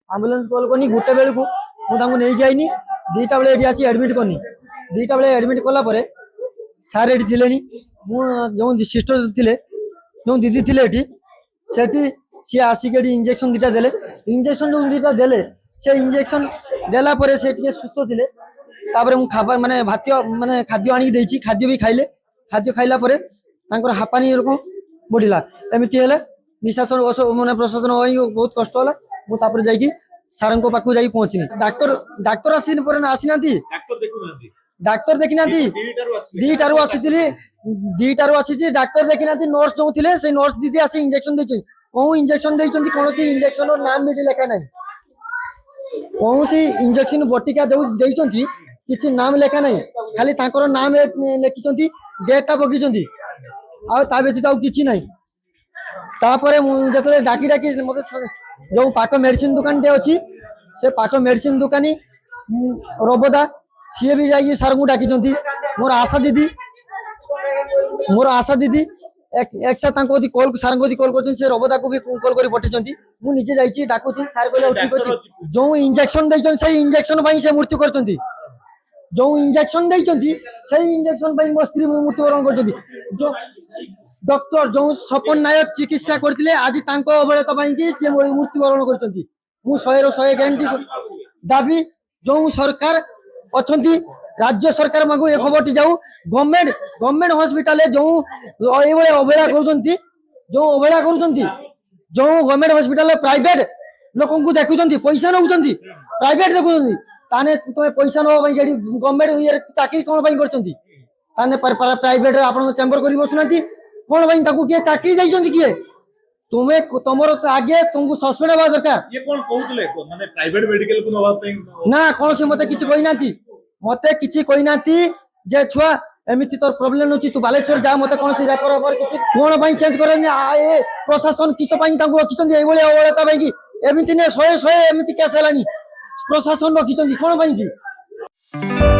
ambulance call करनी गोटे बेलू मुझे नहीं आईनी 2टा बेले ये आसी एडमिट करनी 2टा बेले एडमिट कला सार ये थे जो सिस्टर थे जो दीदी थे ये सी आसिक इंजेक्शन 2टा देले इंजेक्शन जो 2टा देले से इंजेक्शन देला से सुस्थ थे मुझे माने भात माने खाद्य आनिक खाद्य भी खाइले खाद्य खाइला हापानी बढ़ला एमती है निशासन मैंने प्रशासन बहुत कष्ट है मुझे जाकि सार पाखक जा पहुँचनी डाक्तर डाक्तर आसीना डाक्तर देखी ना 2टारू आसी डाक्तर देखी ना नर्स जो थे से नर्स दीदी आसी इंजेक्शन दे कौन इंजेक्शन देती कौन इंजेक्शन नाम भी लिखा ना कौन इंजेक्शन बटिका जो देती किसी नाम लिखा ना खाली नाम लिखिं डेटा बगी आ व्यतीत आउ कि ना जो डाकी डाकी मत जो पाख मेडिसिन दुकान टे अच्छी से पाख मेडिसिन दुकानी रबदा सी भी जा सार को डाकी मोर आशा दीदी एक साथ कॉल सार कॉल कर रबदा को भी कॉल कर पठे मुझे जाइए डाकुची सार कहले ठीक अच्छे जो इंजेक्शन देते से इंजेक्शन से मृत्यु कर जो इंजेक्शन देते से इंजेक्शन मो स्त्री मृत्युवरण कर डॉक्टर जो सपन नायक चिकित्सा करते आज अवहेलता सी मृत्युवरण कर 100 ग्यारंटी दाबी जो सरकार अच्छा राज्य सरकार मांगू एक खबर जाऊ गवर्नमेंट हॉस्पिटल जो अवहेला कर जो अवहेला कर जो गवर्नमेंट हॉस्पिटल प्राइवेट लोक देखुं पैसा नौ प्राइवेट देखुं ताने तुम पैसा ना गवर्नमेंट ये चाकरी कौन कर प्राइवेट आप चेम्बर कर बसुना कौन किए चाकरी जाइए किए तुम्हें तुम आगे तुमको सस्पेंड हवा दरकार ये कौन कहउतले माने प्राइवेट मेडिकल को नवा पे ना कौन से मते किछि कहि नाती मते किछि कहि नाती जे छुआ एमिति तोर प्रॉब्लम होची तू बालेश्वर जा मते कौन से रेफर ओवर किछि कोन पई चेंज करनी ए प्रशासन किछ पई तांको रखिछन ए बोले ओळता पई कि एमिति ने 100 एमिति केस हलानी प्रशासन रखिछन कोन पई कि